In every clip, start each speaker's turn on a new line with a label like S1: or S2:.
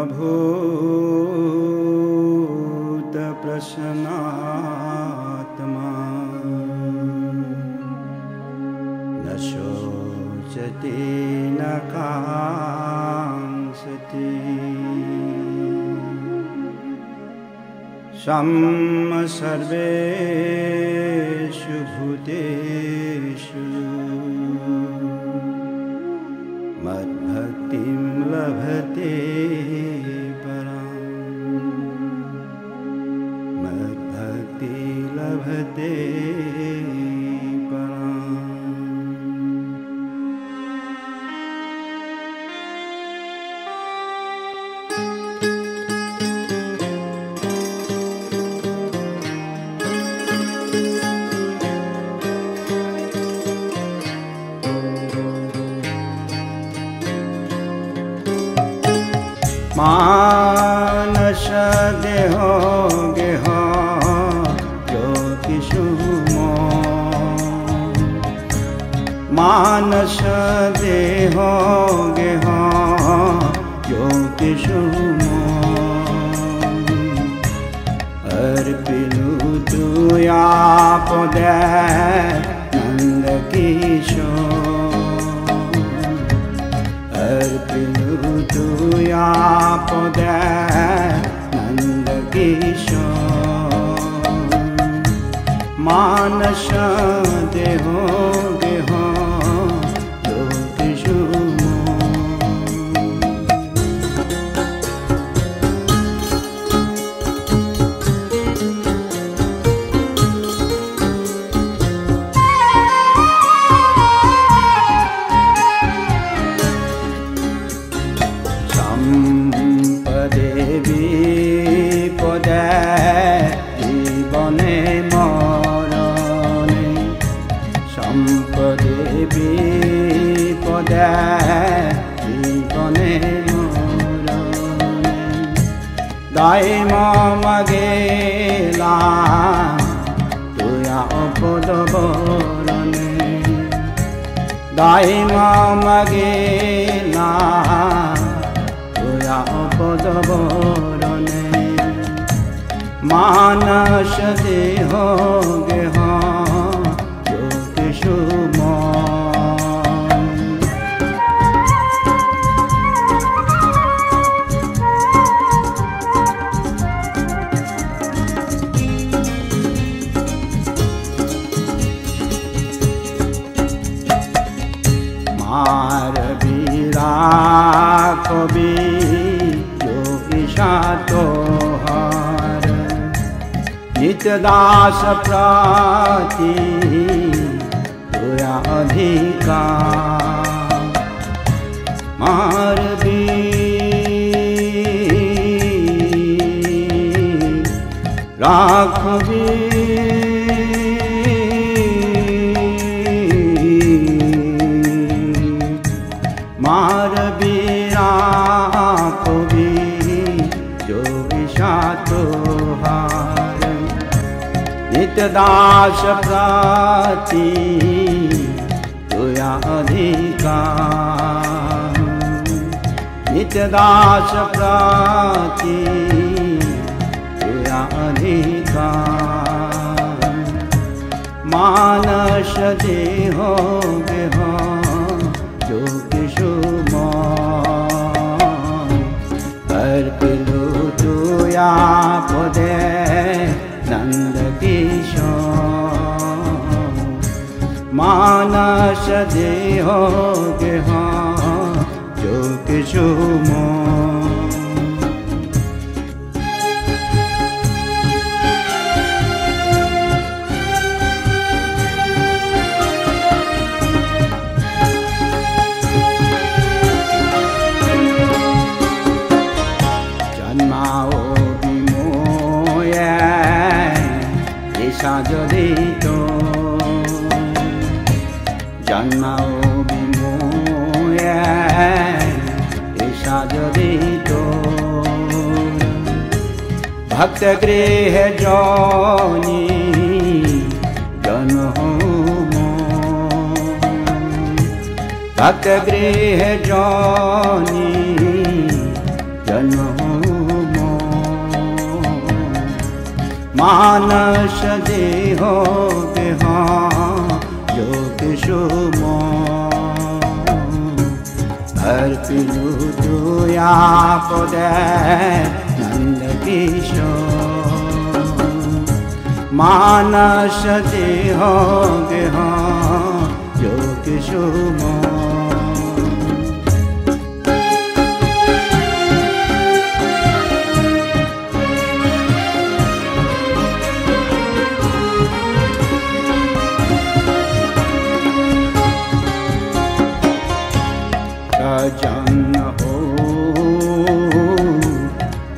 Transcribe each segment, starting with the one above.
S1: सर्वभूत प्रसन्नात्मा न शोचति न कांक्षति सर्वेषु भूतेषु मद्भक्तिं लभते परां मद्भक्ति लभते परां। मानस देहो गेहो ज्योतिषुमो मानस देहो गेहो ज्योतिषुमो अर्पिलु तुया पदे नंद किशोर अर्पिलु तुया पदे नंद किशोर मानस देहो गेहो ज्योतिषुमो। दाई मगेला तुया पद बरणे दाई मगेला तुया पद बरणे मानस देहो गेहो ज्योतिषुमो कवि जो ईशा तोहार नित्य दास प्राति तुया अधिकार मार भी राखबी मार बीरा कवि जो ईशा तोहार नित्य दास प्राति तुया अधिकार नित्य दास प्राति तुया अधिकार मानस देहो गेहो ज्योतिषुमो अर्पिलु तुया पदे नंद किशोर मानस देहो गेहो ज्योतिषुमो। সাজদিত জন্মাও বিমোয়ে সাজদিত भक्त गृह जनी जन्म भक्त गृह जनी जन्म मानस देहो गेहा योग सुम अर्पिलु दुया पदे नंद किशोर मानस देहो गेहा योग सुम जन हो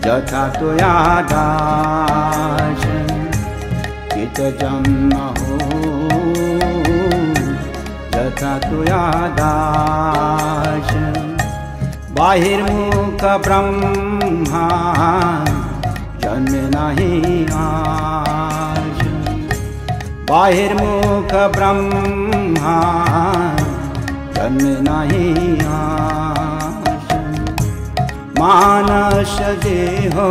S1: यथा तुया दास कित जन हो यथा तुया दास बाहिर्मुख ब्रह्मा जन्म नहीं आस बाहिर्मुख ब्रह्मा जन्म नहीं आस मानस देहो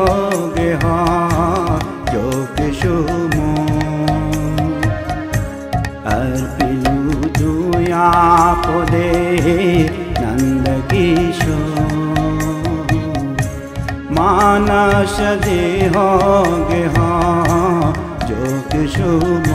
S1: गेहा योग सुम अर्पिलु दुया पदे नंद किशोर मानस देहो गेहा योग सुम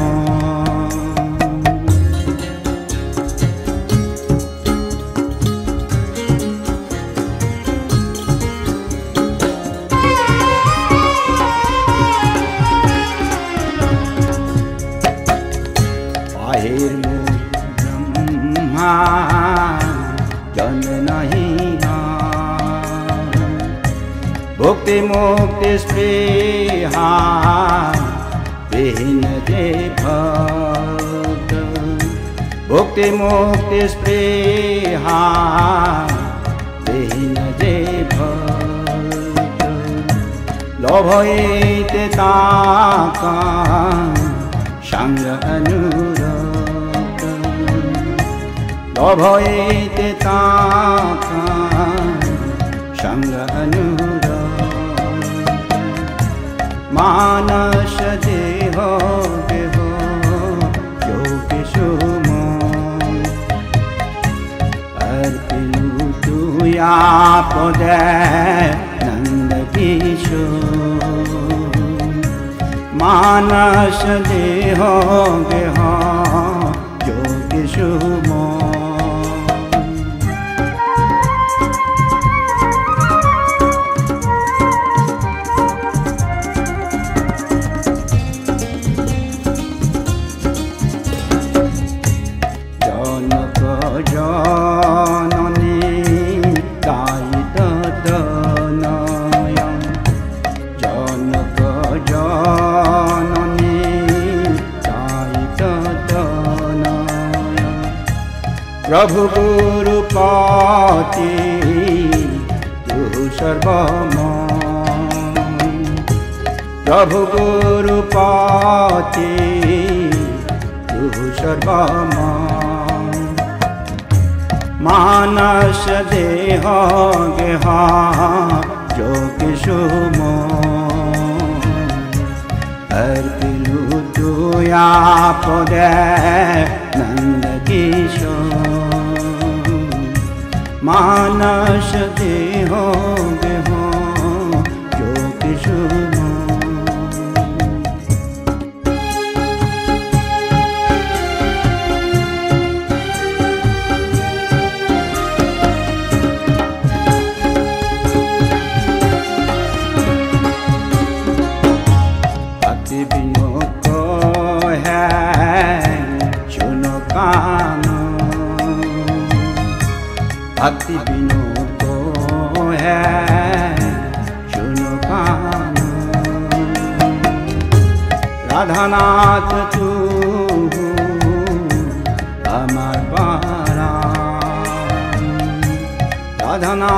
S1: ब्रह्मा जन्म नहीं भुक्ति मुक्ति स्पृहा विहीन जे भक्त भुक्ति मुक्ति स्पृहा विहीन जे भक्त लोभयते ताका संग अनुरक्त लोभयते ताका संग अनुरक्त मानस देहो गेहो योग सुम अर्पिलु तुया पदे नंद किशोर मानस देहो गेहा योग सुम जनक जननी दायित तनय जनक जननी दायित तनय प्रभु गुरुपति तु सर्वमय प्रभु गुरुपति तु सर्वमय मानस देहो गेहा योग सुम अर्पिलु दुया पदे नंद किशोर मानस देहो गेहा योग सुम भक्ति विनोद है सुनो कान राधानाथ तू আমার পারা রাধানা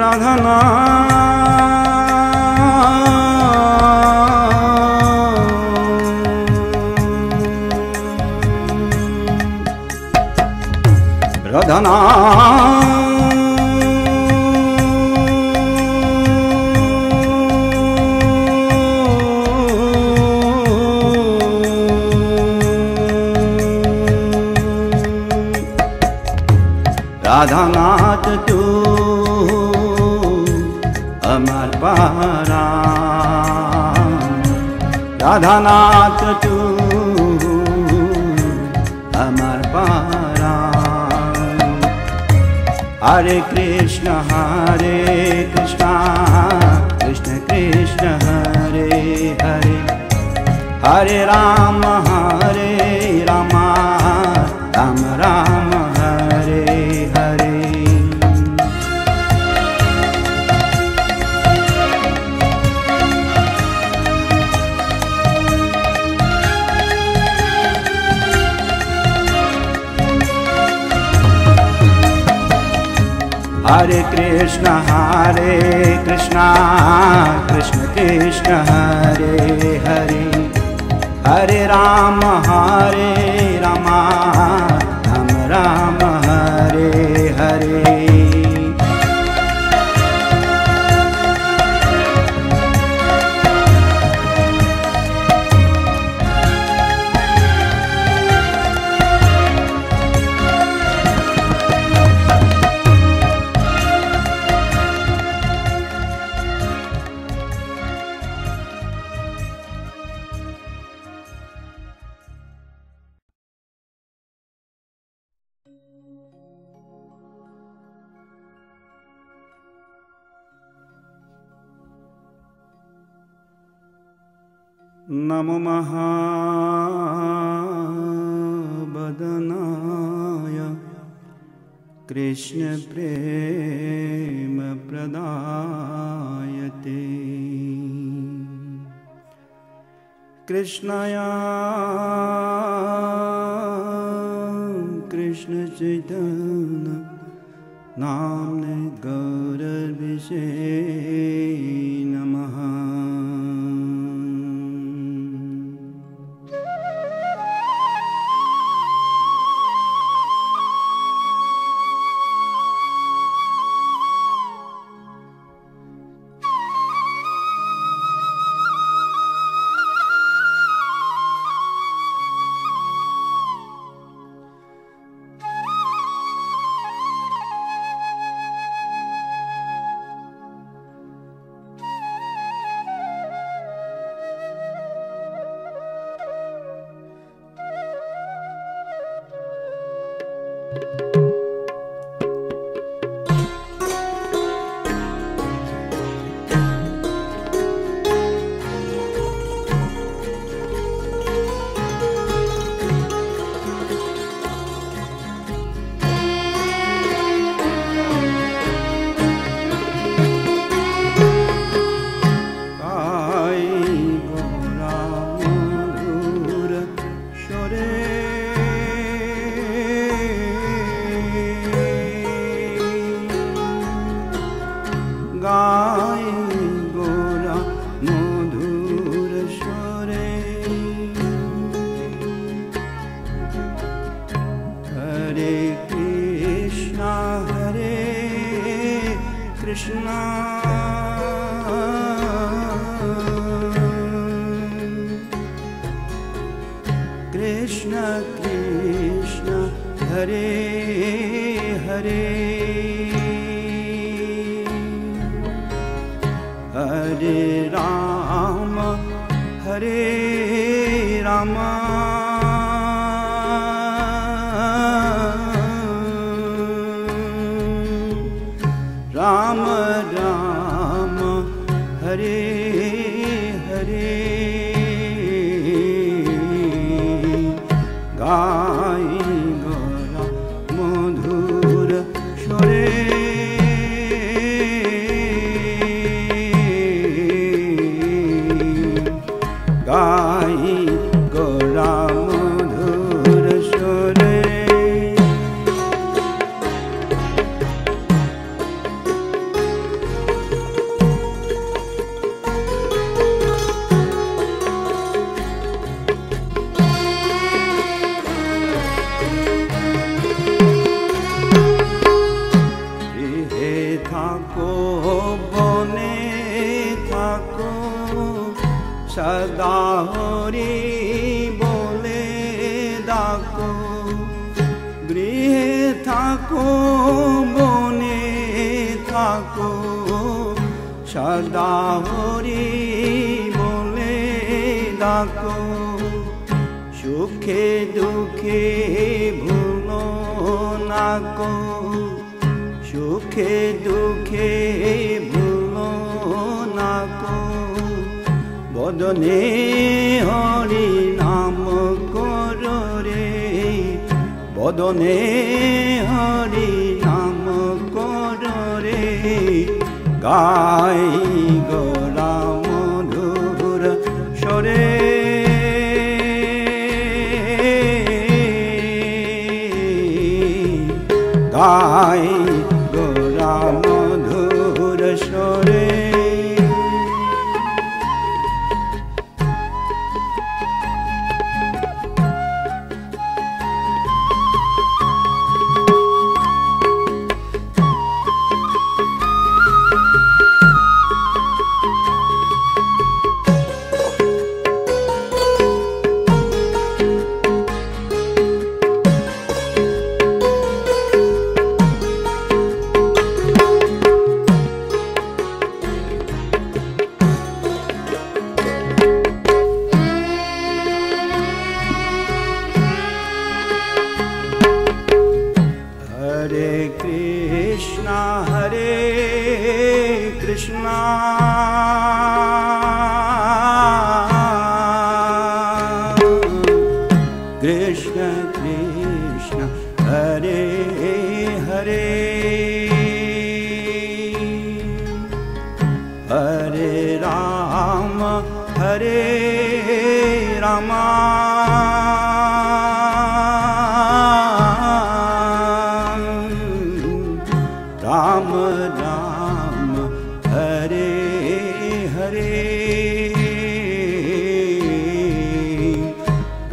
S1: রাধানা আমার পরাণ রাধানাথ তুই আমার পরাণ হরে Krishna Krishna Krishna Hare Hare Hare Ram Ram Ram Hare Hare Hare Krishna Krishna Krishna Hare Hare Hare Rama Rama Rama Hare Hare Namo Mahabhadanaya Krishna Prema Pradayate Krishnaya Krishna Chaitanya Namne Gaurar Vishay Namaha সদা হরি বলে ডাকো, সুখে দুঃখে ভুলো না কো, সুখে দুঃখে ভুলো না কো। বদনে হরি নাম করো রে, বদনে হরি নাম করো রে। গাই গোরা মধুর স্বরে, গাই গোরা মধুর স্বরে। Hare Krishna, Hare Krishna, Krishna Krishna, Hare Hare, Hare Rama, Hare Rama, Ram Ram, Hare Hare,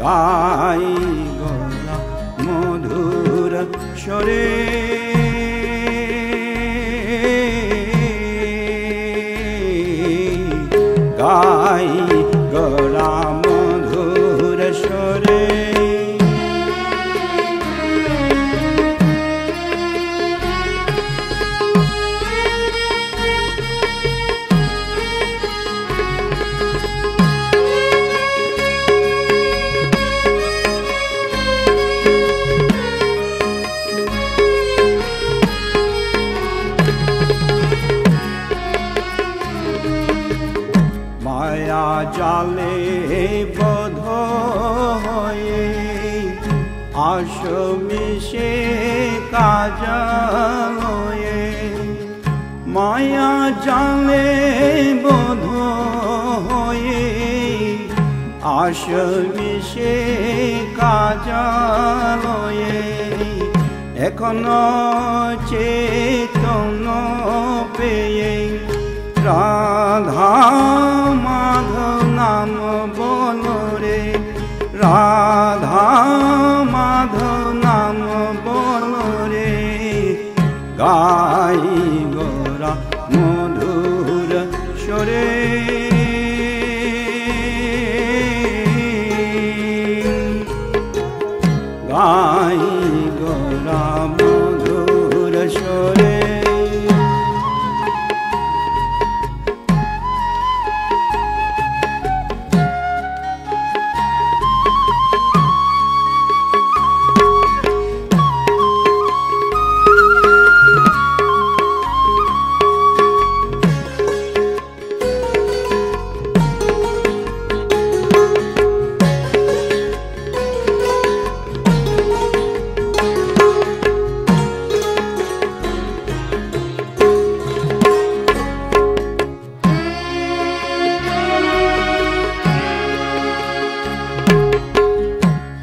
S1: Gai Gora Madhur Shore, Gai Gora Madhur Shore. মায়া জালে বধ হয়ে আসো মিশে কাজ হয়ে, মায়া জালে বধ হয়ে আসো মিশে কাজ হয়ে। এখনো চেতন পেয়ে রাধা মাধব নাম বলো রে, রাধা মাধব নাম বলো রে। গাই গোরা মধুর স্বরে, গাই গোরা মধুর স্বরে।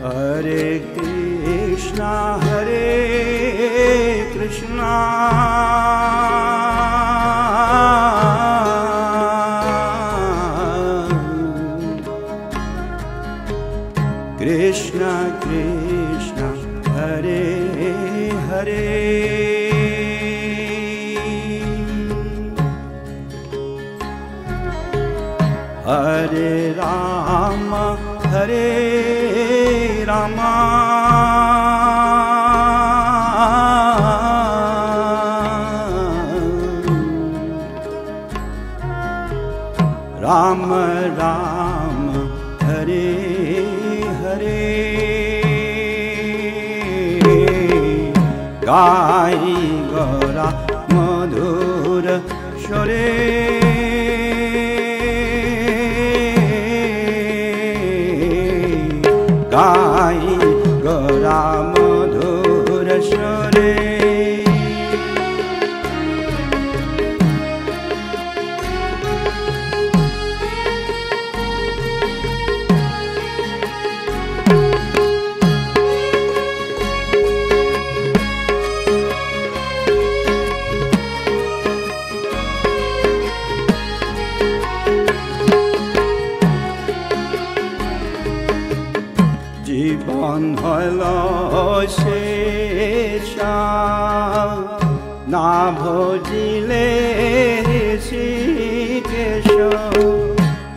S1: Hare Krishna, Hare Krishna, Krishna Krishna, Hare Hare, Hare Rama, Hare Rama, Rama Rama Hare Hare Gai Gora Madhura Shore Gai Gora Madhura Shore জীবন হল শেষা না ভজিলে ঋষিকেশ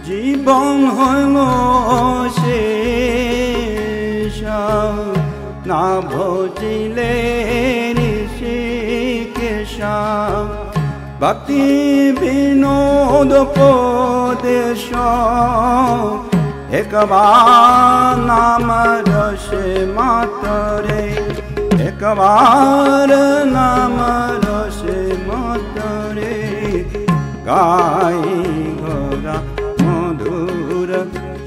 S1: জীবন হল শেষা না ভজিলে ঋষিকেশ ভক্তি বিনোদ পদেশ एक बार नाम रस मातरे एक बार नाम रस मातरे गाई गरा मधुर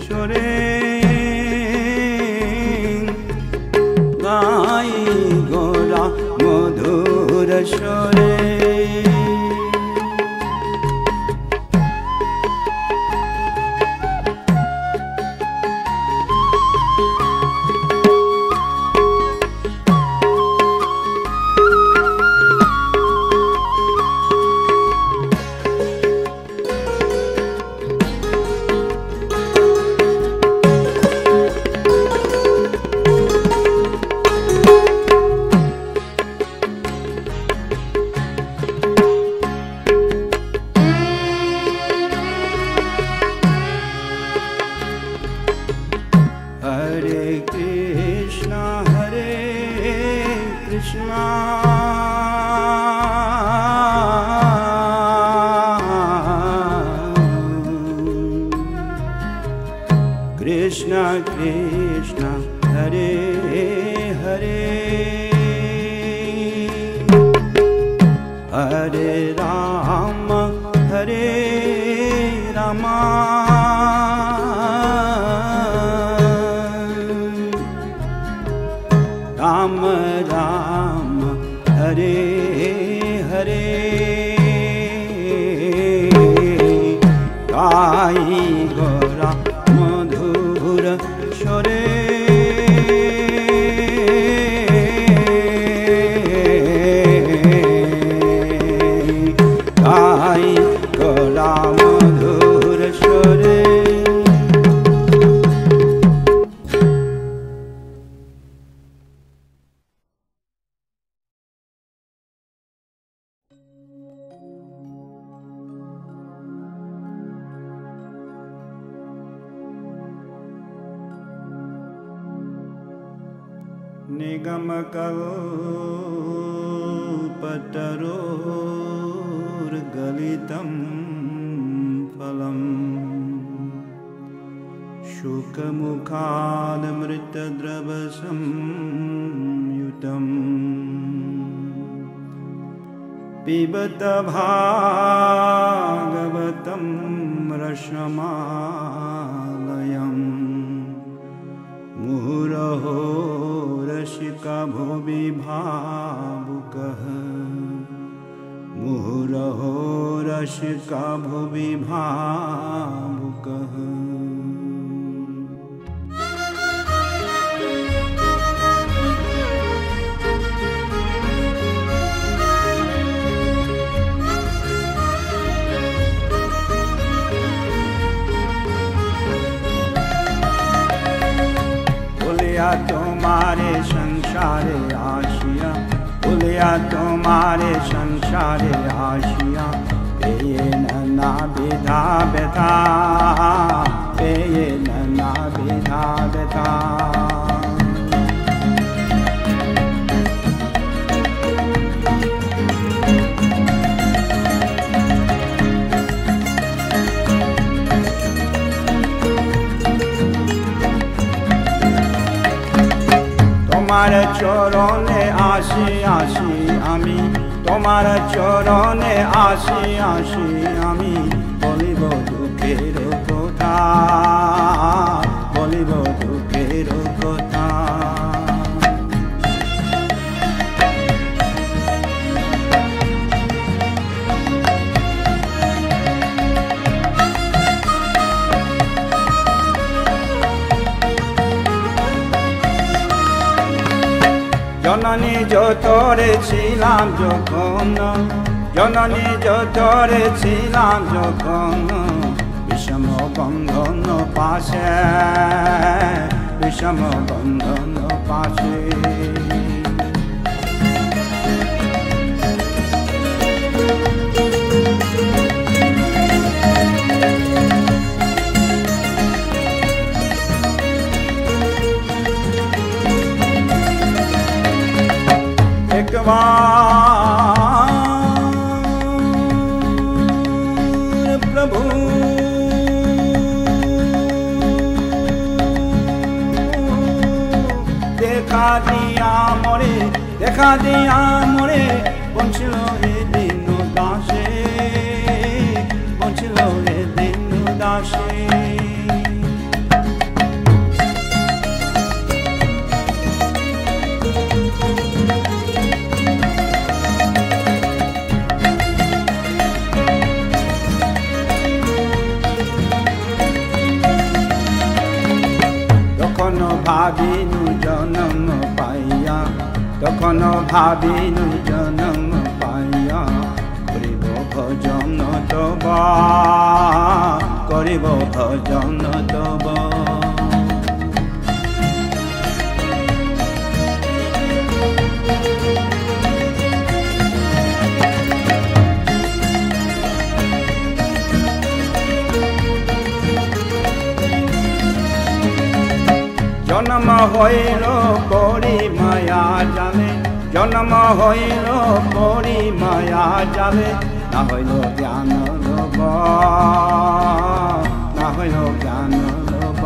S1: सुरे गाई गरा मधुर सुरे Hare Krishna Krishna Krishna Hare Hare Hare Rama Hare Rama Rama Rama Hare Hare Gai Gora Madhura Shore Gai Gora Madhura Shore Nigam kalpataror galitam phalam Shukamukhanamritadravasam yutam Pibata bhagavatam rashamalayam Muhuraho rashika bhuvi bhavukah Muhuraho rashika bhuvi bhavukah तुम्हारे संसारे आशिया भूलिया तुम्हारे संसारे आशिया ये नन्ना विधा व्यथा ये नन्ना विधा व्यथा তোমার চরণে আসি আসি আমি, তোমার চরণে আসি আসি আমি, বলিব দুঃখের কথা, বলিব দুঃখের কথা। জননী যতরে ছিলাম যখন, জননী যতরে ছিলাম যখন, বিষম বন্ধন পাশে, বিষম বন্ধন পাশে। একবার প্রভু দেখা দিয়া মরে, দেখা দিয়া মরে, বঞ্চিল এ দিন দাসে, বঞ্চিল এ দিন দাসে। তখন ভাবিনু জন্ম পাইয়া, তখন ভাবিনু জন্ম পাইয়া, করিব ভজন তব, করিব ভজন তব। জন্ম হইল পরি মায়া জালে, জন্ম হইল পরি মায়া জালে, না হইল জ্ঞান লোভ, না হইল জ্ঞান লোভ।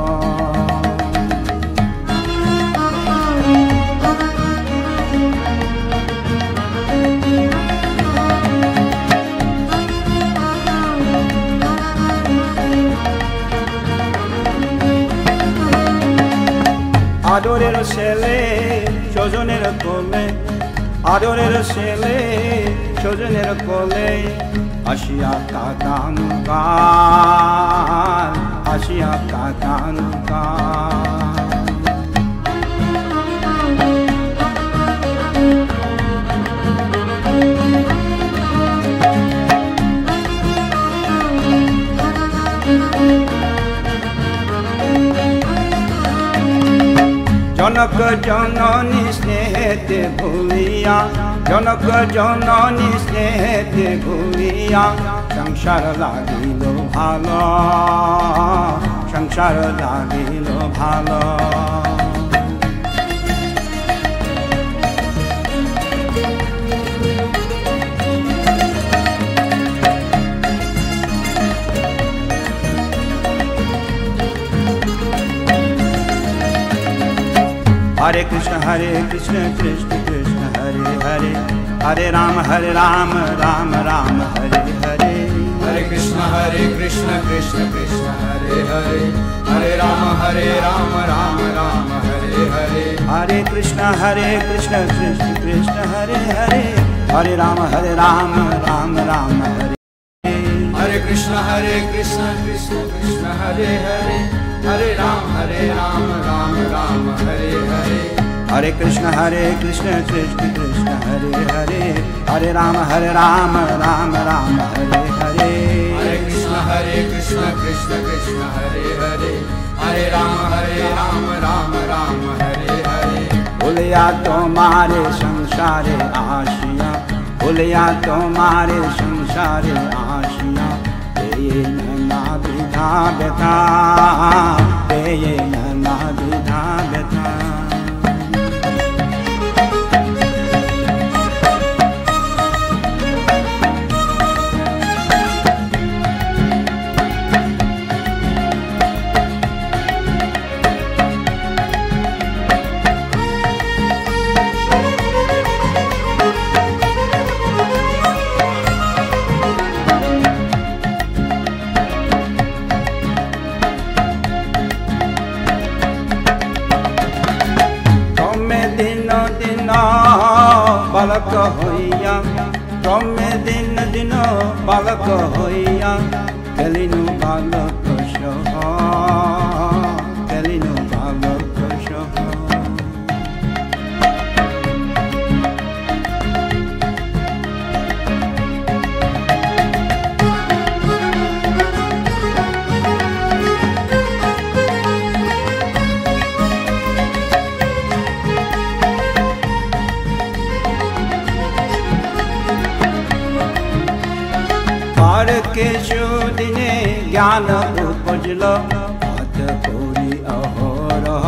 S1: আদরের ছেলে স্বজনের কোলে, আদরের ছেলে স্বজনের কোলে, আসিয়া কাঁদানু গান, আসিয়া কাঁদানু গান। জনক জননী স্নেহেতে ভুলিয়া, জনক জননী স্নেহেতে ভুলিয়া, সংসার লাগিল ভালো, সংসার লাগিল ভালো। हरे कृष्ण कृष्ण कृष्ण हरे हरे, हरे राम राम राम हरे हरे।
S2: हरे कृष्ण कृष्ण कृष्ण हरे हरे, हरे राम राम राम हरे हरे।
S1: हरे कृष्ण कृष्ण कृष्ण हरे हरे, हरे राम राम राम हरे।
S2: हरे कृष्ण कृष्ण कृष्ण हरे हरे, हरे राम राम राम हरे हरे।
S1: हरे कृष्ण कृष्ण कृष्ण हरे हरे, हरे राम राम राम हरे हरे।
S2: हरे कृष्ण कृष्ण कृष्ण हरे हरे, हरे राम राम राम हरे हरे।
S1: भूलिया तुम्हारे संसारे आशिया, भूलिया तुम्हारे संसारे आशिया, ये नैना विधा व्यथा, ये नैना विधा व्यथा। बालक होइया क्रमे दिन दिन बालक होइया खेलिनु बालक सह खेलिनु बालक सह केशु दिने ज्ञान उपजल पाद कोरी अहोरह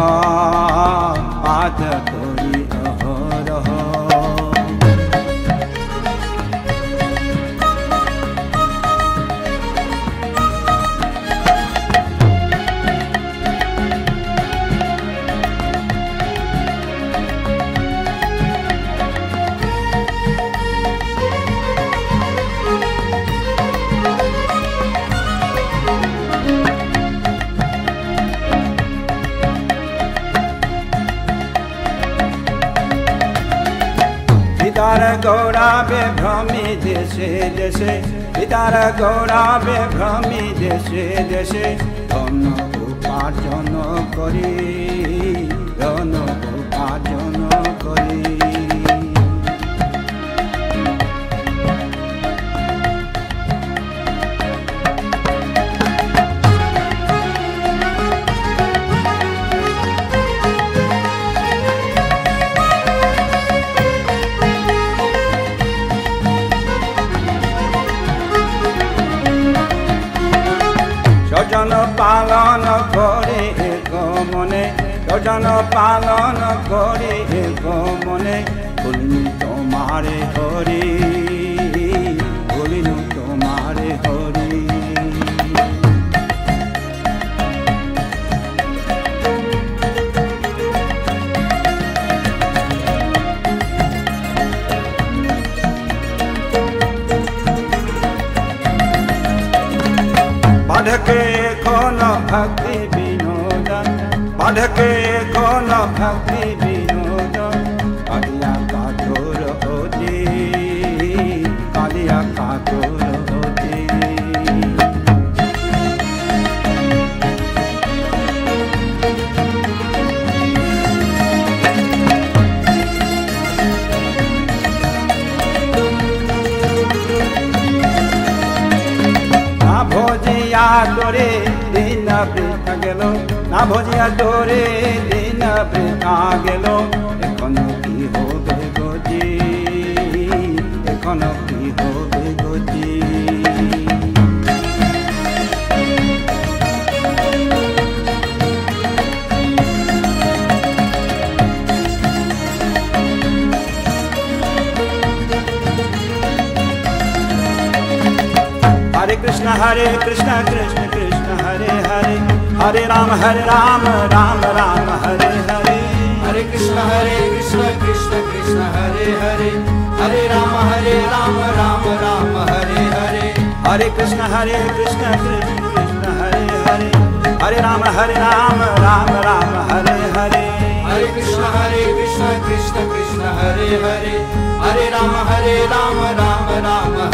S1: पाद कोरी अहोरह पितार गौरावे भ्रमी देशे देशे पितार गौरावे भ्रमी देशे देशे धन उपार्जन करी धन उपार्जन करी स्वजन पालन करे एक मने स्वजन पालन करे एक मने भूलिनु तुम्हारे हरि भूलिनु तुम्हारे हरि पढ़के कौन भक्ति विनोद पढ़के कौन भक्ति विनोद कालिया काठोर होती कालिया काठोर होती भोजिया तोरे दिन बृथा गेलो ना भोजिया तोरे दिन बृथा गेलो एखनो की होबे गति एखनो की होबे गति हरे कृष्ण कृष्ण कृष्ण हरे हरे हरे राम राम राम हरे हरे
S2: हरे कृष्ण कृष्ण कृष्ण हरे हरे हरे राम राम राम हरे हरे
S1: हरे कृष्ण कृष्ण कृष्ण हरे हरे हरे राम राम राम हरे हरे
S2: हरे कृष्ण कृष्ण कृष्ण हरे हरे हरे राम राम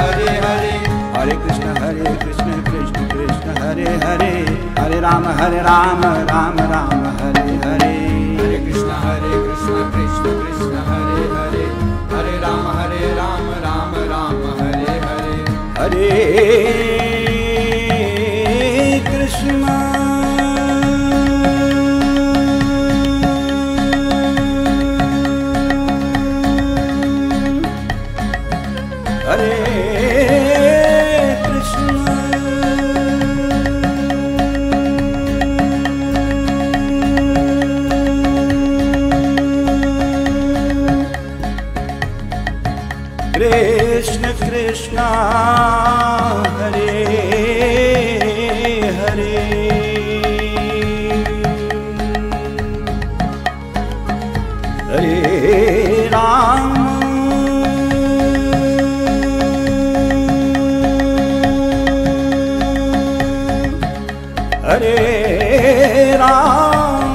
S2: हरे हरे
S1: हरे कृष्ण कृष्ण कृष्ण हरे हरे हरे राम राम राम हरे हरे
S2: हरे कृष्ण कृष्ण कृष्ण हरे हरे हरे राम राम राम हरे हरे
S1: हरे कृष्ण हरे कृष्ण कृष्ण हरे हरे हरे राम हरे Ram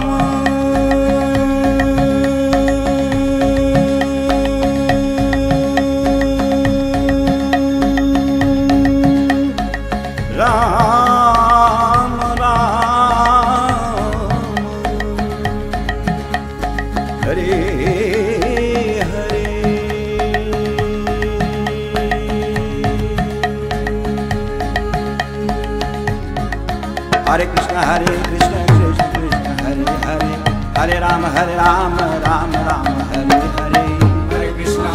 S1: Hare Krishna Krishna Krishna Hare Hare, Hare Rama Rama Rama Hare Hare.
S2: Hare Krishna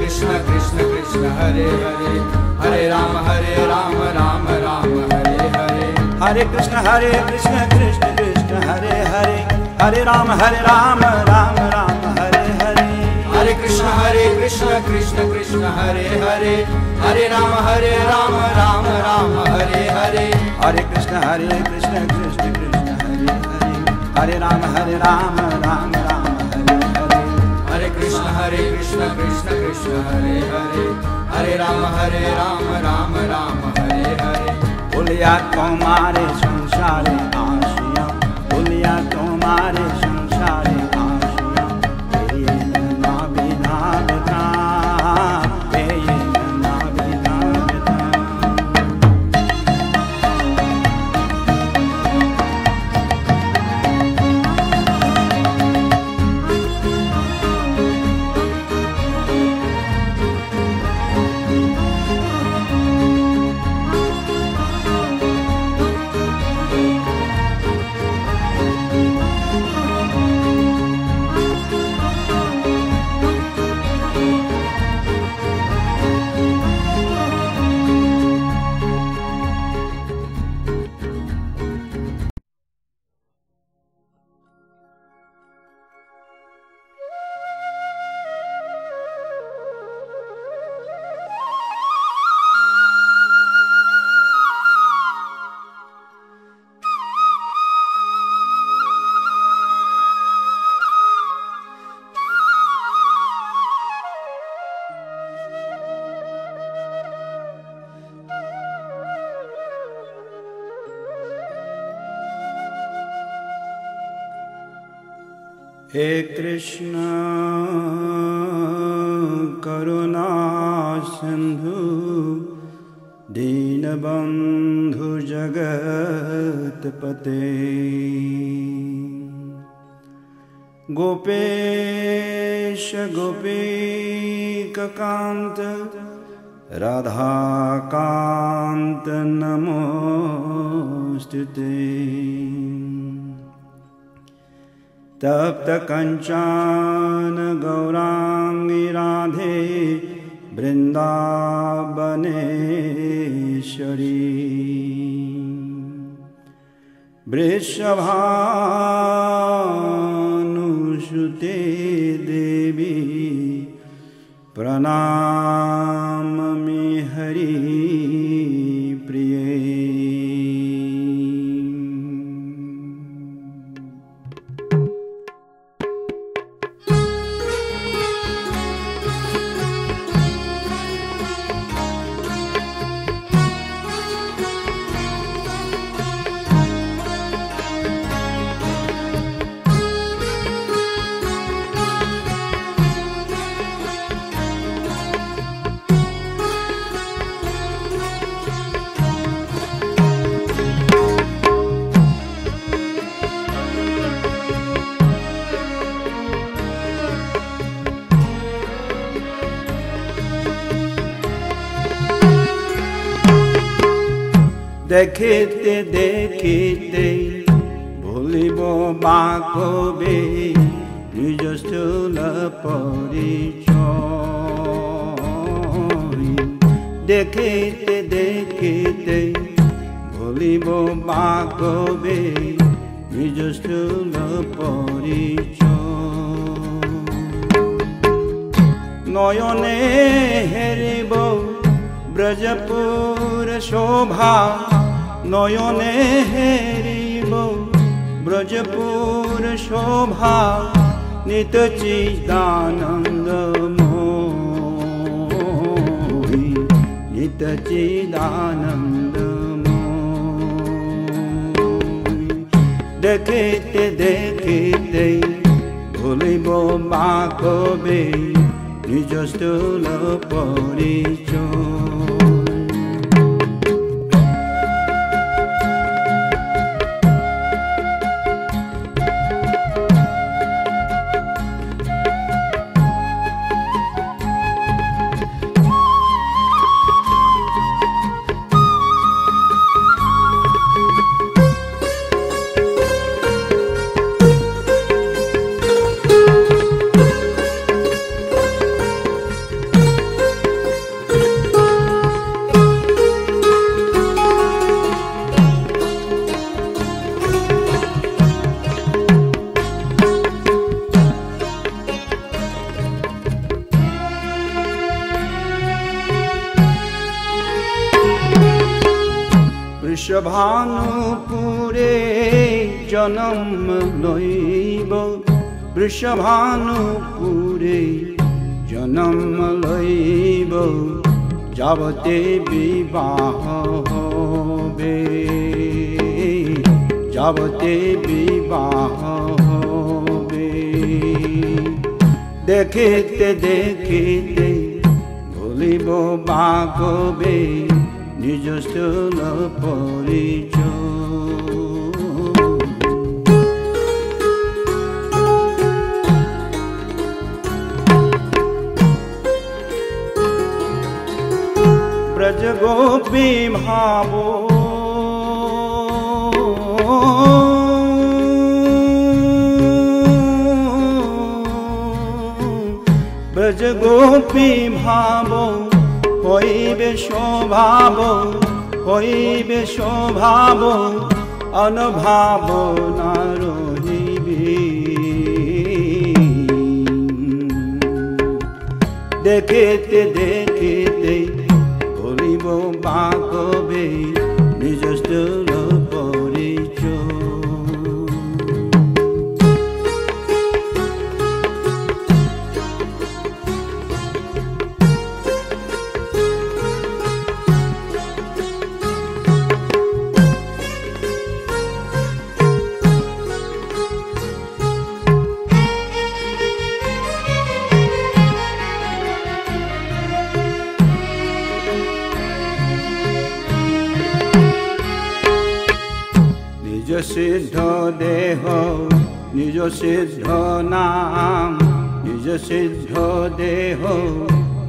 S2: Krishna Krishna Hare Hare, Hare Rama Rama Rama Hare Hare.
S1: Hare Krishna Krishna Krishna Hare Hare, Hare Rama Rama Rama Hare Hare.
S2: Hare Krishna Krishna Krishna Hare Hare, Hare Rama Rama Rama Hare Hare.
S1: Hare Krishna Krishna Krishna Hare Hare, Hare Rama Rama Rama Hare Hare.
S2: Hare Krishna Krishna Krishna Hare Hare, Hare Rama Rama Hare Hare.
S1: Bolia tomare samsare aashiya, bolia tomare samsare aashiya, ye na bina beta, ye na bina beta. हे कृष्ण करुणा सिंधु दीनबंधु जगतपते गोपेश गोपीकांत राधाकांत नमोस्तुते तप्त कंचन गौरांगी राधे वृंदावनेश्वरी वृषभानुसुते देवी प्रणाममि हरि प्रिये। देखते देखते भूलिब बाकबे निज স্থূল परिচয়। देखते देखते भूलिब बाकबे निज স্থূল परिচয়। নয়নে হেরিব ব্রজপুর শোভা, নয়নে হেরিব ব্রজপুর শোভা, নিত চিদানন্দময়ী নিত চিদানন্দময়ী। দেখতে দেখতে ভুলিব বাকবে নিজ স্থূল পরিচয়। বৃষভানুপুরে জন্ম লইব বৃষভানুপুরে জন্ম লইব যাবতে বিবাহ হবে যাবতে বিবাহ হবে দেখিতে দেখিতে ভুলিব বাগবে নিজ স্থূল পরিচয় ব্রজ গোপী ভাবো ব্রজ গোপী ভাবো হইবে স্বভাব হইবে স্বভাব অনুভাব না রহিবে দেখিতে দেখিতে ভুলিব বাগবে নিজ স্থূল পরিচয় নিজ সিদ্ধ দেহ নিজ সিদ্ধ নাম নিজ সিদ্ধ দেহ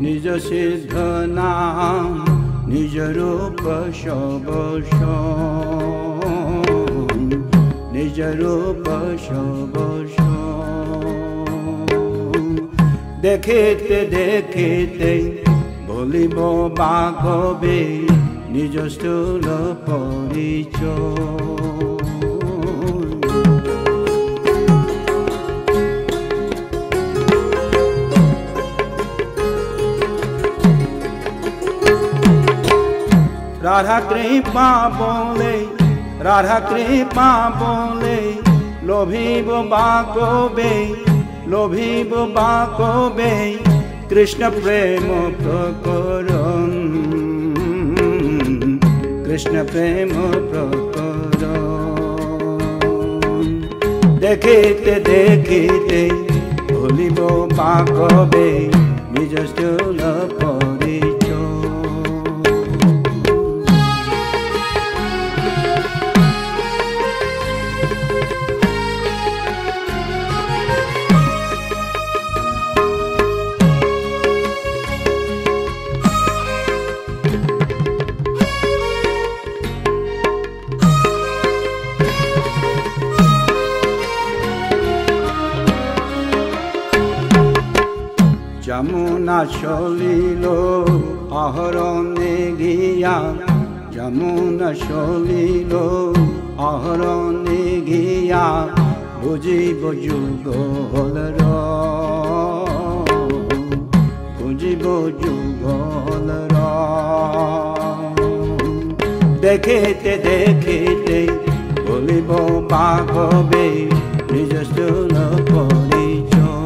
S1: নিজ সিদ্ধ নাম নিজ রূপ সব নিজ রূপ সব দেখিতে দেখিতে ভুলিব বাগবে নিজ স্থূল পরিচয় রাধা কৃপা বলে রাধা কৃপা বলে লোভিব বাকবে কৃষ্ণ প্রেম প্রকরণ কৃষ্ণ প্রেম প্রকরণ দেখিতে দেখিতে ভুলিব বাকবে নিজ স্থূল পরিচয় যমুনা চলিল অহরণে গিয়া যমুনা চলিল অহরণে গিয়া বুঝিব যুগলর বুঝিব যুগলর দেখিতে দেখিতে ভুলিব বাগবে নিজ স্থূল পরিচয়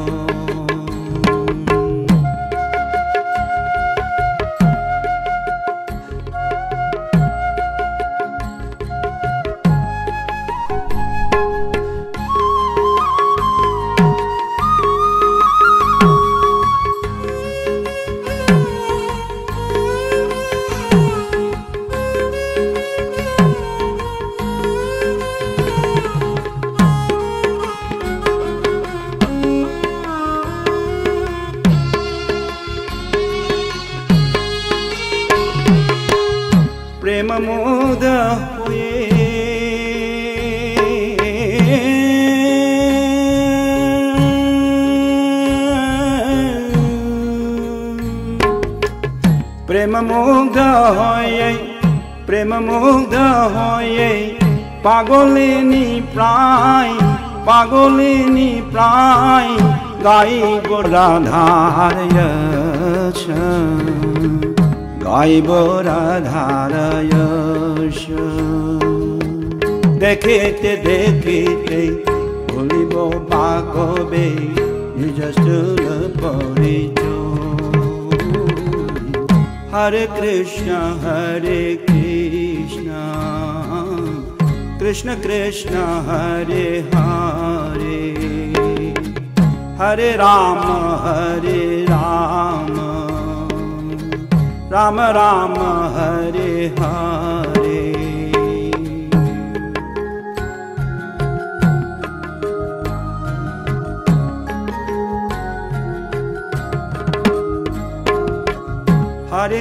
S1: প্রেম মোদ হয়ে প্রেম মুগ্ধ হয়ে প্রেম মুগ্ধ হয়ে পাগলিনী প্রায় গাইব রাধার গাইব রাধার যশ। দেখিতে দেখিতে ভুলিব বা কবে নিজ স্থূল পরিচয়। হরে কৃষ্ণ কৃষ্ণ কৃষ্ণ হরে হরে, হরে রাম রাম রাম হরে হরে। हरे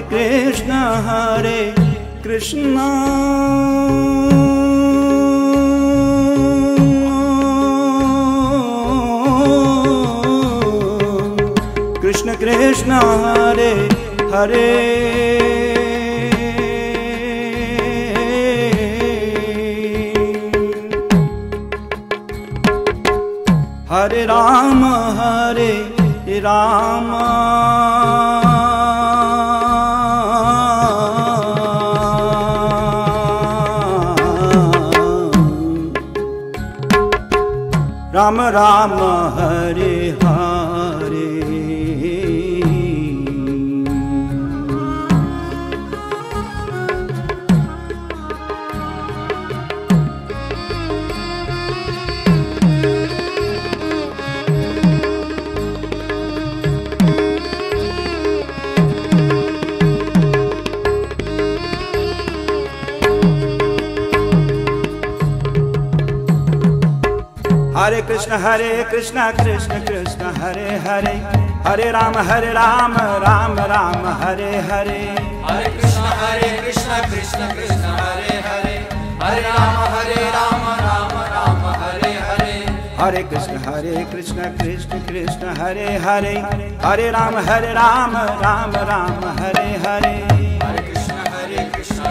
S1: कृष्ण कृष्ण कृष्ण हरे हरे, हरे राम राम राम हरे हरे। हरे कृष्ण कृष्ण कृष्ण हरे हरे, हरे राम राम राम हरे हरे।
S2: हरे कृष्ण कृष्ण कृष्ण हरे हरे, हरे राम राम राम हरे हरे।
S1: हरे कृष्ण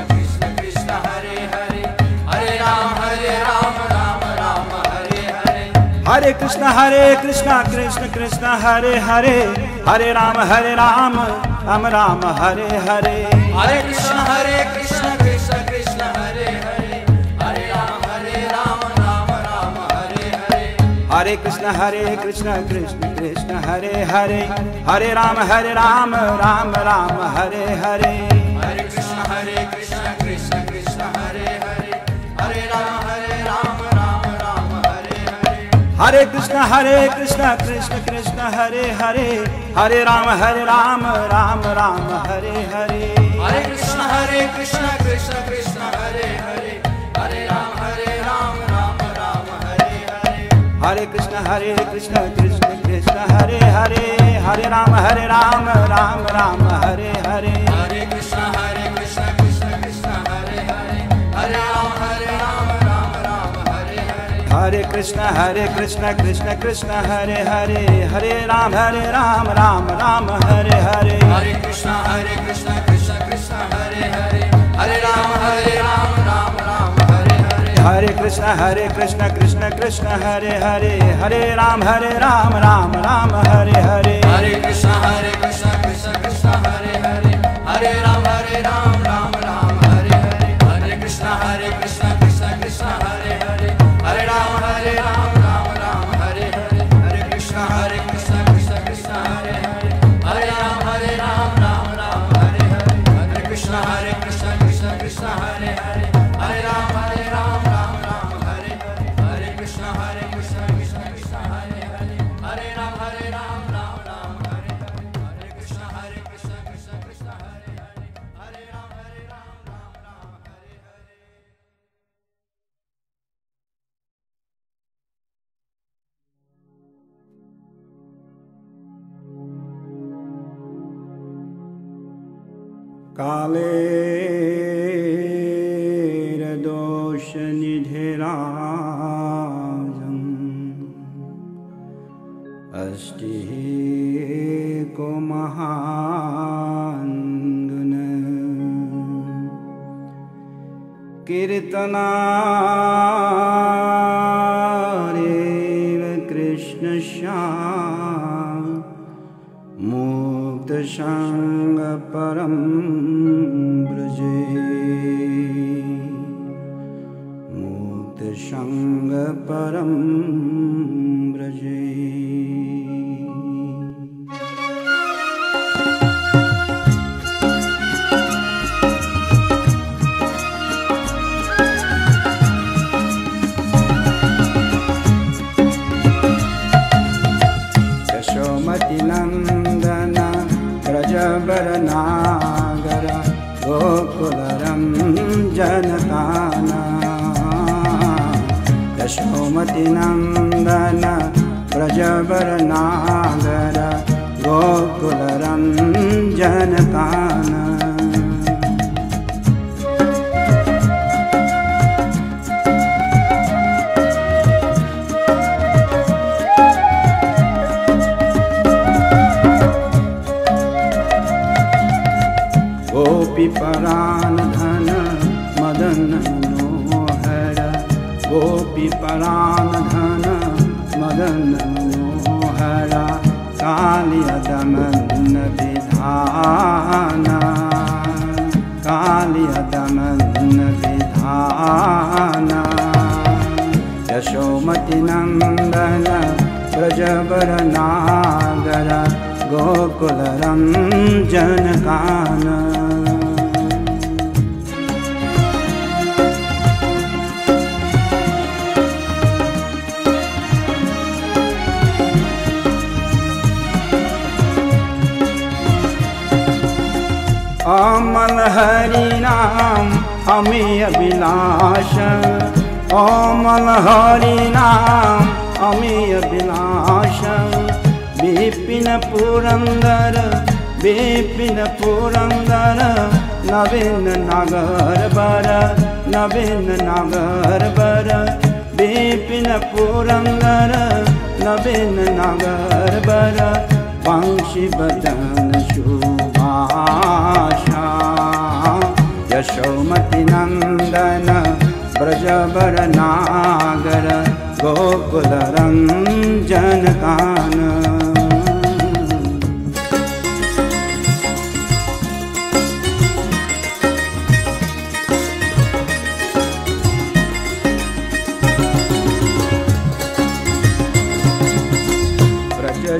S1: कृष्ण कृष्ण हरे हरे, हरे राम राम राम हरे हरे।
S2: हरे कृष्ण कृष्ण कृष्ण हरे हरे, हरे राम राम राम हरे हरे।
S1: हरे कृष्ण कृष्ण हरे हरे, हरे राम राम राम हरे हरे।
S2: हरे कृष्ण कृष्ण कृष्ण हरे हरे, हरे राम राम राम हरे हरे।
S1: हरे कृष्ण कृष्ण कृष्ण हरे हरे, हरे राम राम राम हरे हरे।
S2: हरे कृष्ण कृष्ण कृष्ण हरे हरे, हरे राम राम राम हरे हरे।
S1: हरे कृष्ण कृष्ण हरे हरे, हरे राम राम राम हरे हरे।
S2: हरे कृष्ण कृष्ण कृष्ण हरे हरे, हरे राम राम राम हरे हरे।
S1: हरे कृष्ण कृष्ण कृष्ण हरे हरे, हरे राम राम राम हरे हरे।
S2: हरे कृष्ण कृष्ण कृष्ण हरे हरे, हरे राम राम हरे हरे।
S1: हरे कृष्ण कृष्ण कृष्ण हरे हरे, हरे राम राम हरे हरे।
S2: हरे कृष्ण कृष्ण कृष्ण हरे हरे, हरे राम राम हरे हरे।
S1: हरे कृष्ण कृष्ण कृष्ण हरे हरे, हरे राम राम हरे हरे।
S2: हरे कृष्ण कृष्ण कृष्ण हरे हरे, हरे राम राम हरे हरे। हरे कृष्ण कृष्ण कृष्ण हरे हरे, हरे राम राम हरे हरे। हरे कृष्ण कृष्ण कृष्ण हरे हरे, हरे राम राम हरे हरे। हरे कृष्ण कृष्ण कृष्ण हरे हरे, हरे राम राम हरे हरे। हरे कृष्ण कृष्ण कृष्ण हरे हरे, हरे राम राम हरे हरे। हरे कृष्ण कृष्ण कृष्ण हरे हरे, हरे राम राम हरे हरे।
S1: कालेर दोष निधिराजम् अस्ति को महान् गुण कीर्तनारेव कृष्णस्य मुक्त संग परम सत्संग परम ब्रजे। यशोमति नंदन ब्रजबर नागर गोकुल रंजन काना। यशोमति नंदन ब्रजबर नागर गोकुल रंजन काना। गोपी परान धन मदन मनोहर। गोपी परान धन मदन मनोहर। कालिय दमन विधाना। कालिय दमन विधाना। यशोमति नंदन ब्रजबर नागर गोकुल रंजन काना। अमल हरि नाम अमीय विलास। अमल हरि नाम अमीय विलास। विपिन पुरंदर विपिन पुरंदर नवीन नागर बर। नवीन नागर बर विपिन पुरंदर नवीन नागर बर। वंशी बदन शुभाषा। यशोमति नंदन ब्रजबर नागर गोकुल रंजन काना।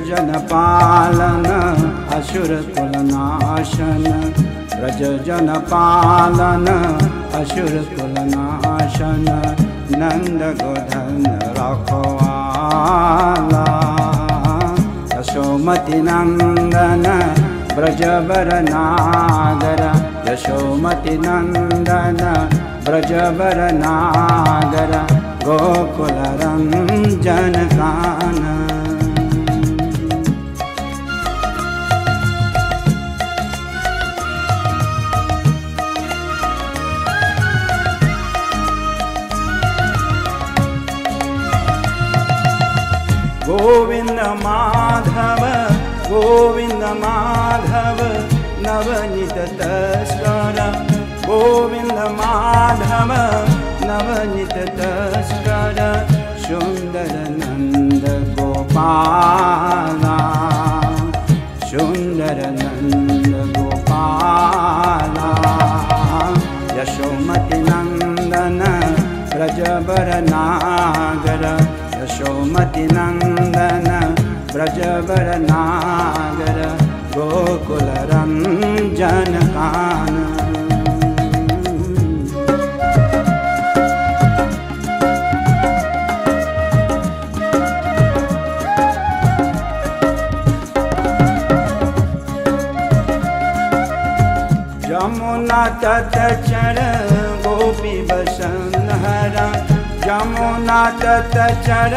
S1: जन पालन असुर कुल नाशन। ब्रज जन पालन असुर कुल नाशन। नंद गोधन रखवाला। यशोमति नंदन ब्रजबर नागर। यशोमति नंदन ब्रजबर नागर गोकुल रंजन काना। गोविंद माधव गोविंद माधव नवनीत तस्कर। गोविंद माधव नवनीत तस्कर। सुंदर नंद गोपाला। सुंदर नंद गोपाला। यशोमति नंदन ब्रजबर नागर। यशोमति नंदन ब्रजबर नागर गोकुल रंजन काना। यमुना तट चर गोपी बसन हरा। यमुना तट चर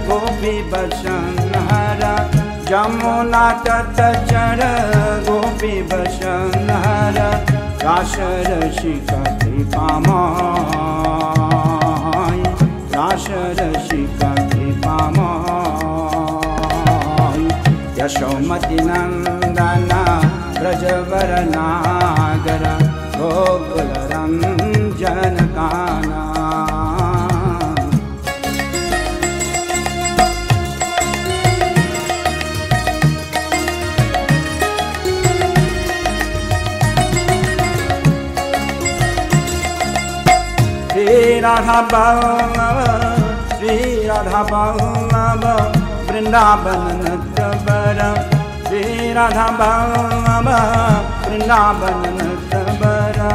S1: गोपी बसन हरा। यमुना तट चर गोपी बसन हरा। रास रसिक कृपामय। रास रसिक कृपामय। यशोमति नंदन ब्रजबर नागर गोकुल रंजन काना। Radha Vallabha, Sri Radha Vallabha, Vrindavan Nattabara, Sri Radha Vallabha, Vrindavan Nattabara,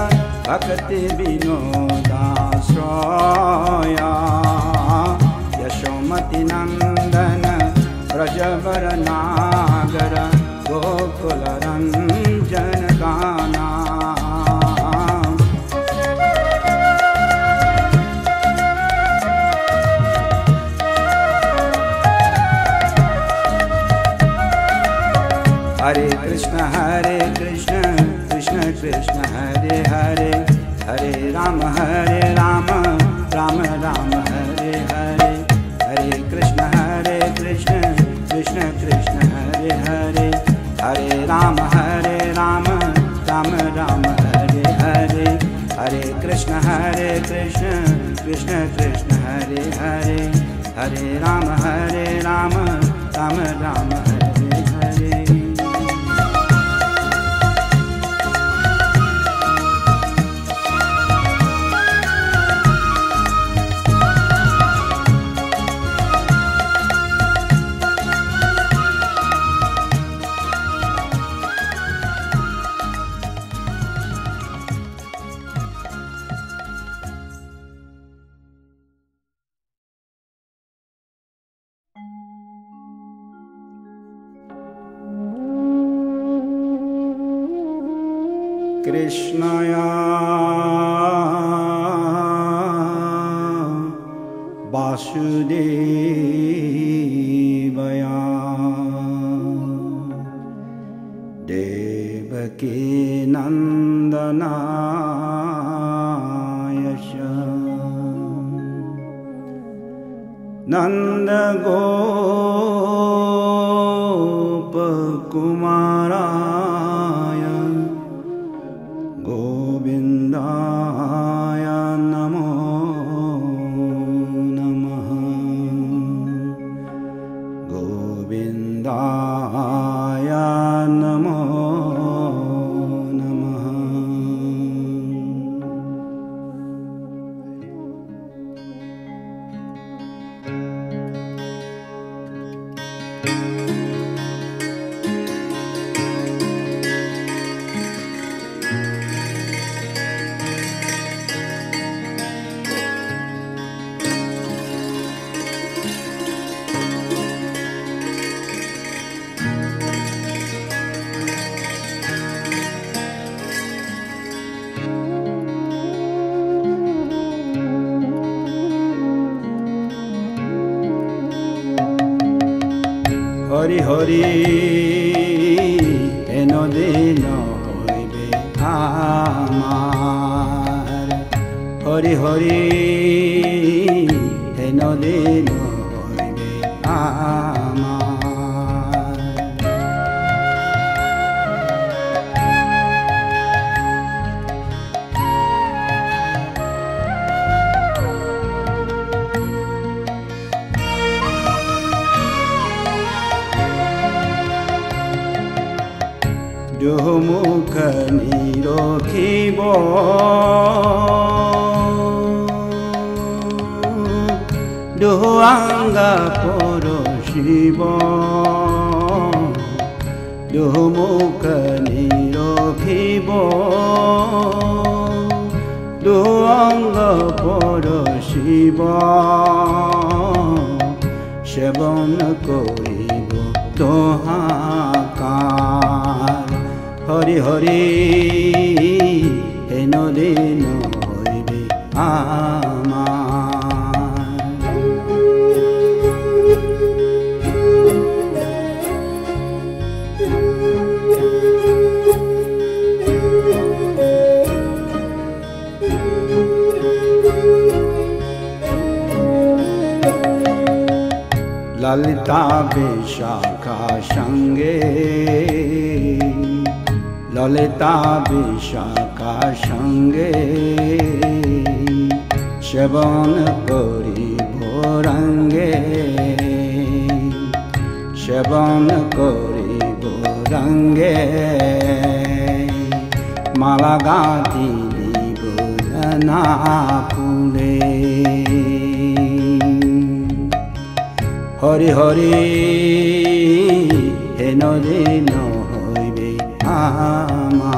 S1: Bhakti Vinoda Sroya, Yashomati Nandana, Brajavara Nagara, Gokula Ranjana Gana. Hare Krishna, Krishna Krishna, Hare Hare, Hare Rama, Rama Rama, Hare Hare, Hare Krishna, Krishna Krishna, Hare Hare, Hare Rama, Rama Rama, Hare Hare, Hare Krishna, Krishna Krishna, Hare Hare, Hare Rama, Rama Rama, Hare Hare. Krishnaya Vasudevaya Devaki Nandanaya Nanda Gopa Kumaraya Govindaya Namo Namaha Govindaya Namo Namaha. Hari Hari enodino hoibe amar. Hari Hari enodino hoibe amar. দুমুখ নিরখিব দুআঙ্গা পরশিব দুমুখ নিরখিব দুআঙ্গ পরশিব সেবন করিব দোহাকার Hari Hari enodino hoibe amar. Lalita Vishakha Sange Lalita Vishakha Sange Sevan koribo range Sevan koribo range Malagati dibo na pule Hari Hari হেন দিন হইবে আমার।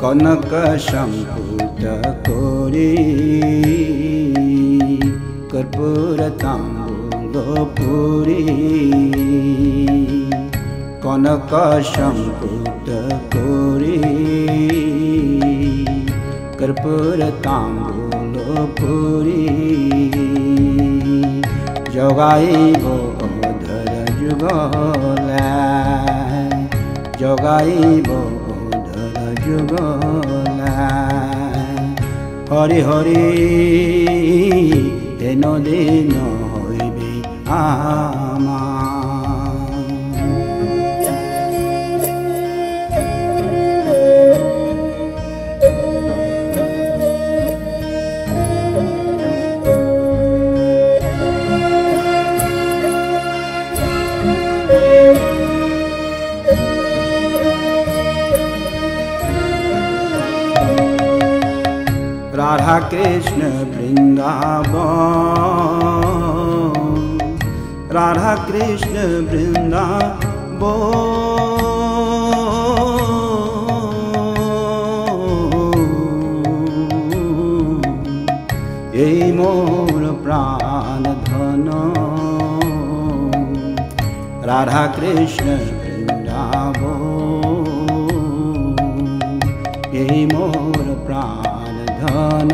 S1: কনক সম্পুট করি কর্পূর তাম্বুল পুরি, কনক সম্পুট করি কর্পূর তাম্বুল পুরি, জগাইব অধর যুগলা, জগাইব যুগলা। হরি হরি হেন দিন হইবে আমার। राधा कृष्ण वृंदावन, राधा कृष्ण वृंदावन, এই মোর প্রাণ ধন। রাধা কৃষ্ণ বৃন্দাবন, এই মোর প্রাণ ধন,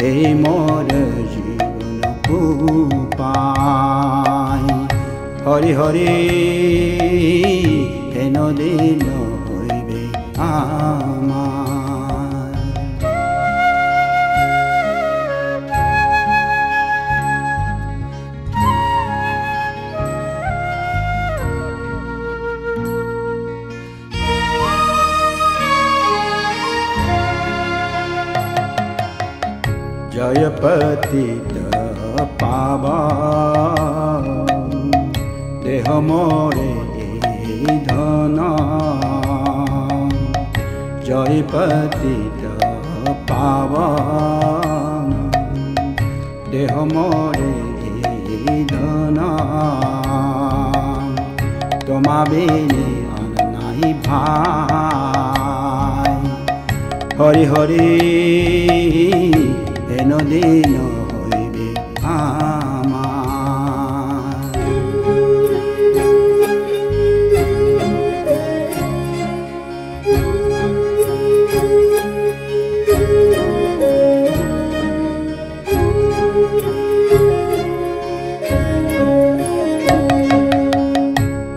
S1: এই মোর জীবন উপায়। হরি হরি হেন দিন হইবে আমার। জয় পতিত পাবন, দেহ মোরে এই ধন। জয় পতিত পাবন, দেহ মোরে এই ধন। তোমা বিনে অন নাই ভাই। হরি হরি হেন দিন হইবে আমার।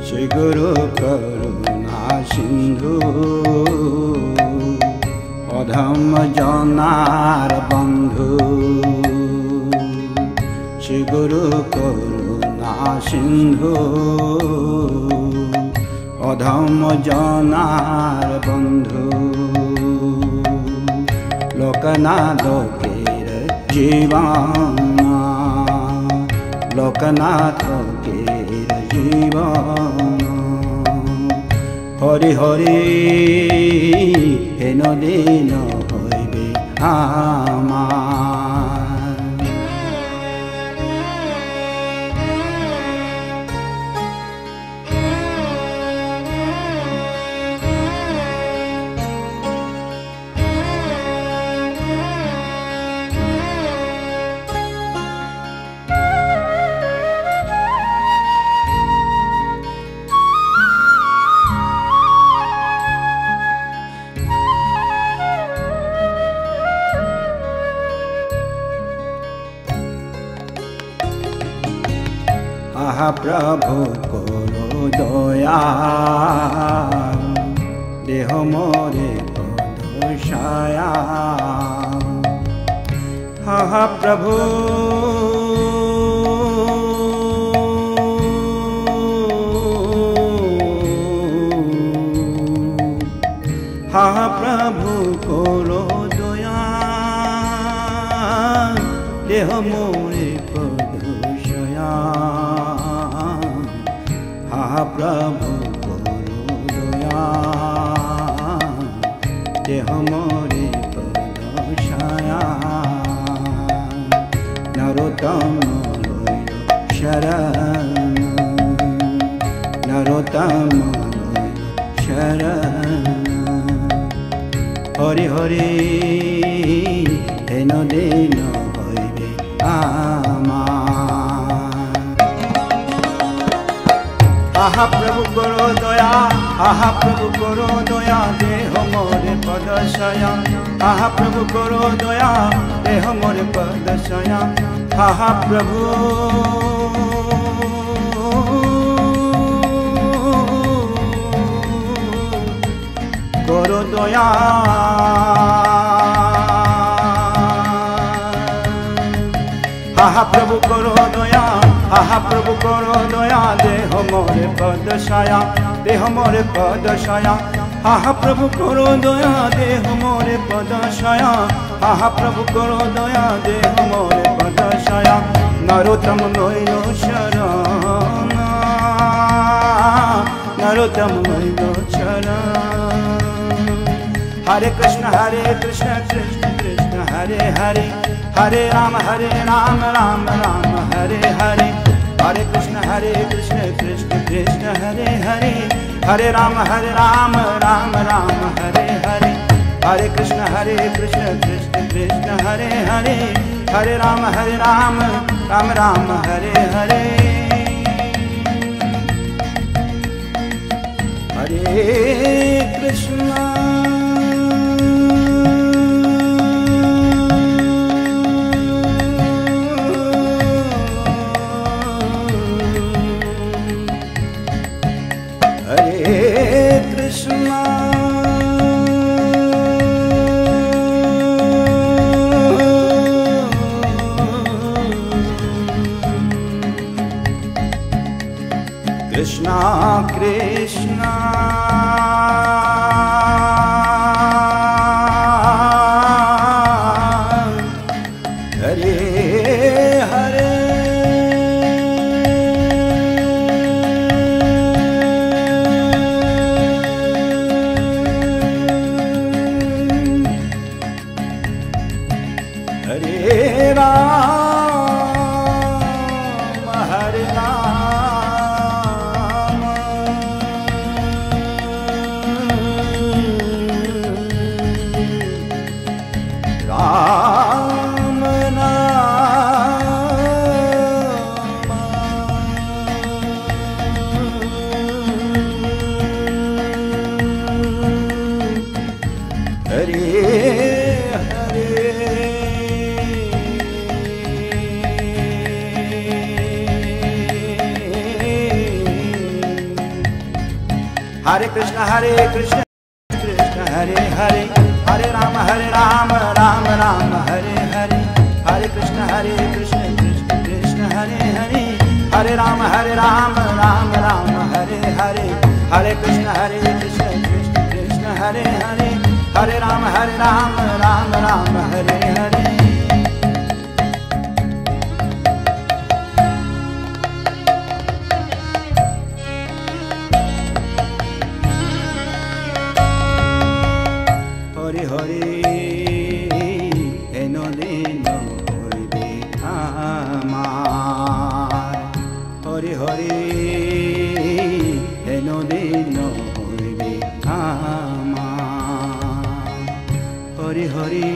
S1: শ্রী গুরু করুণা সিন্ধু, অধম জনার বন্ধু। শ্রী গুরু করুণা সিন্ধু, অধম জনার বন্ধু। লোকনাথের জীবন, লোকনাথের জীবন। হরি হরি হেন দিন হইবে আমার। আহা প্রভু করো দয়া, দেহ মোরে পদশায়া। হা প্রভু হা প্রভু করো দয়া, দেহ মোরে পদশায়া। হা প্রভু করো দয়া, দেহ মোরে পদশায়া। নরোত্তম লইল শরণ, নরোত্তম লইল শরণ। হরি হরি হেন দিন হইবে আমার। আহা প্রভু করো দয়া, আহা প্রভু করো দয়া, দেহ মোরে পদশায়া। আহা প্রভু করো দয়া, দেহ মোরে পদশায়া। আহা প্রভু করো দয়া, আহা প্রভু করো দয়া, আহা প্রভু করো দয়া, দেহ মোরে পদশায়া, দেহ মোরে পদশায়া। আহা প্রভু করো দয়া, দেহ মোরে পদশায়া। আহা প্রভু করো দয়া, দেহ মোরে পদশায়া। নরোত্তম লইল শরণ, নরোত্তম লইল শরণ। हरे कृष्ण कृष्ण कृष्ण हरे हरे, हरे राम राम राम हरे हरे। हरे कृष्ण कृष्ण कृष्ण हरे हरे, हरे राम राम राम हरे हरे। हरे कृष्ण कृष्ण कृष्ण हरे हरे, हरे राम राम राम हरे हरे। हरे Krishna Krishna Krishna Hare Hare, Hare Ram Hare Ram, Ram Nama Hare Hare Krishna Krishna Hare Hare, Hare Ram Ram Ram Hare Hare. Hare Krishna Krishna Krishna Hare Hare, Hare Ram Ram Ram Hare Hare. Hare Krishna Krishna Krishna Hare Hare, Hare Ram Ram Hare Hare. Hari Hari হেন দিন হইবে আমার। হরি হরি হেন দিন হইবে আমার। হরি হরি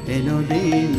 S1: হেন দিন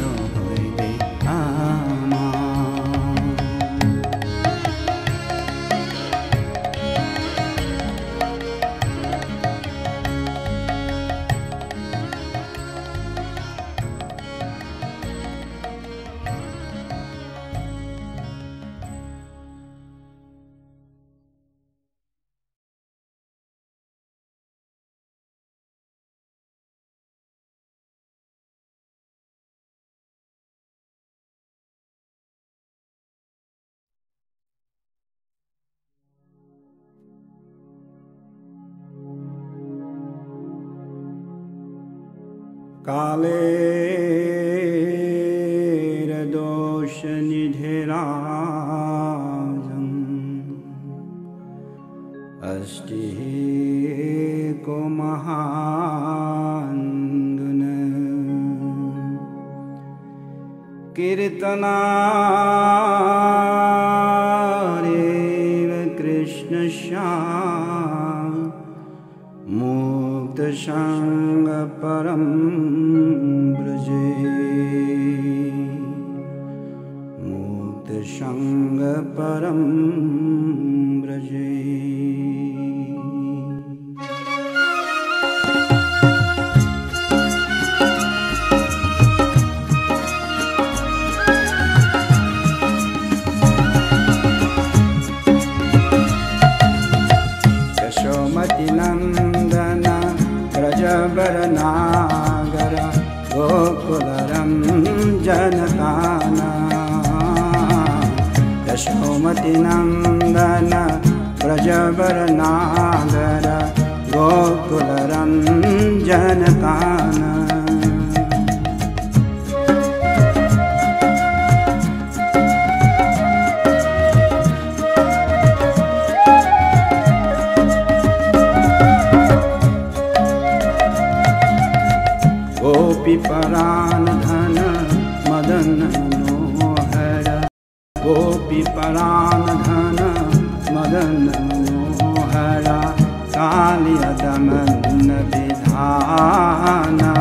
S1: कालेरदोषनिधिराजम् अस्टिको महान्दुन कीर्तनारेव कृष्णश्याम मुक्तसंग परम ब्रजे मुक्तसंग परम ब्रजे नंदन ब्रजबरनागर गोकुलरं जनकाना यशोमति नंदन ब्रजबरनागर गोकुलरं जनकाना गोपीपरान धन मदन मनोहर गोपीपरान धन मदन मनोहर कालिया दमन विधाना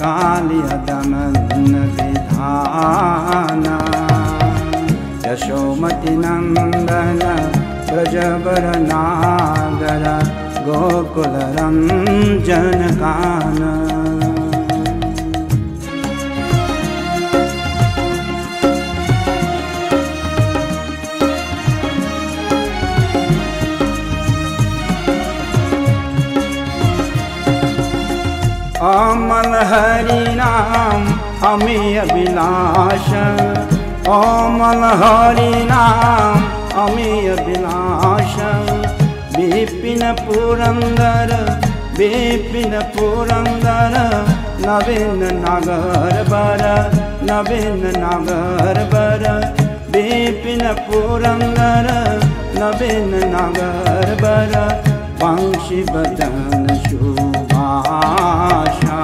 S1: कालिया दमन विधाना यशोमति नंदन ब्रजबरनागर गोकुलरं जनकाना अमल हरि नाम अमीय विलास अमल हरि नाम अमीय विलास विपिन पुरंदर नवीन नागर बर नवीन नागर बर विपिन पुरंदर नवीन नागर बर वंशी बदन शुभाषा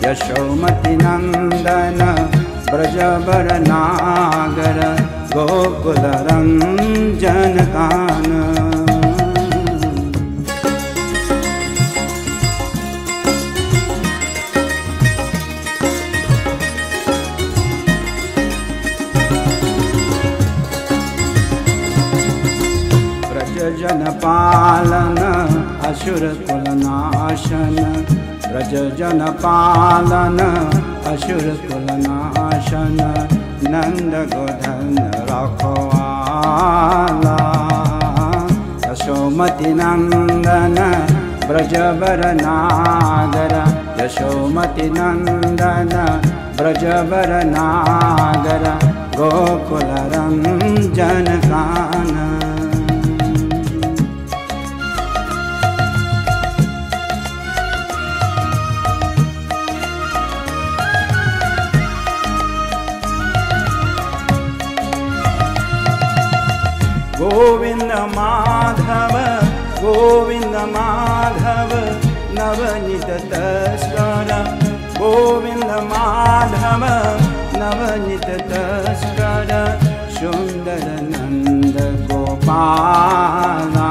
S1: यशोमति नंदन ब्रजबरनागर गोकुलरं जनकाना जन पालन असुर कुल नाशन ब्रज जन पालन असुर कुल नाशन नंद गोधन रखवाला यशोमति नंदन ब्रजबरनागर यशोमति नंदन ब्रजबरनागर गोकुलरं जनकाना गोविंद माधव नवनीत तस्कर गोविंद माधव नवनीत तस्कर सुंदर नंद गोपाला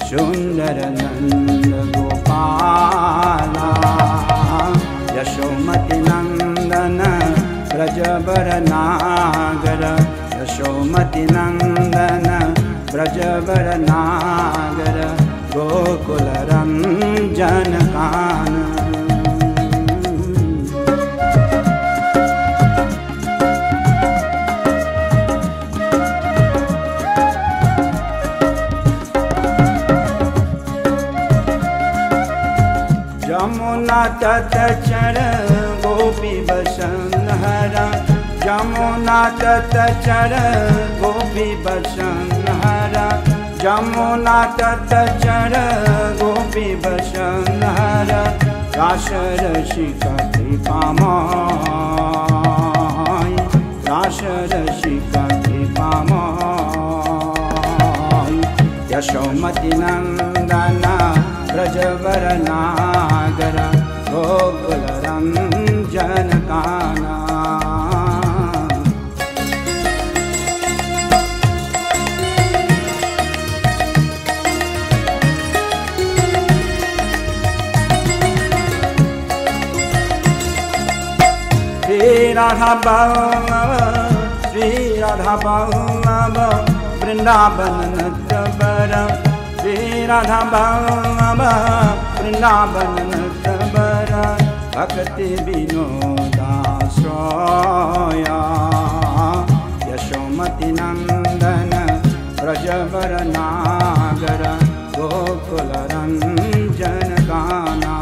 S1: सुंदर नंद गोपाला यशोमति नंदन ब्रजबरनागर यशोमति नंदन ब्रजबरनागर गोकुलरं जनकाना जमुना तटचर गोपी बसन हरा जमुना तटचर गोपी बसन हरा जमुना तटचर गोपी बसन हरा राशरसिक कृपामय राशरसिक कृपामय यशोमती नंदन ब्रजवरनागर गोकुलरंजन काना Sri Radha Vallabha Vrindavan Nattabara Sri Radha Vallabha Vrindavan Nattabara Bhakti Vinoda Soya Yashomati Nandana Brajavaranagara Gokularanjana Kana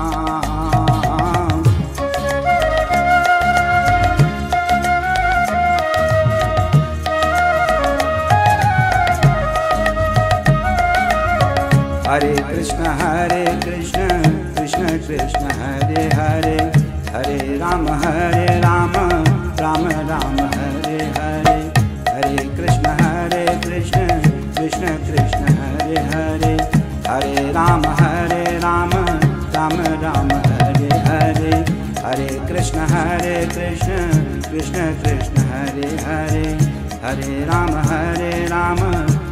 S1: Hare Krishna, Krishna Krishna, Hare Hare, Hare Rama, Rama Rama, Hare Hare, Hare Krishna, Krishna Krishna, Hare Hare, Hare Rama, Rama Rama, Hare Hare, Hare Krishna, Krishna Krishna, Hare Hare, Hare Rama,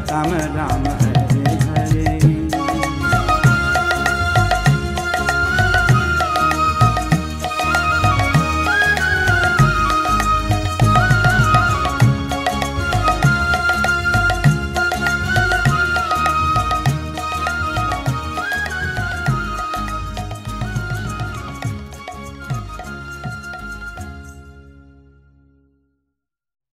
S1: Rama Rama, Hare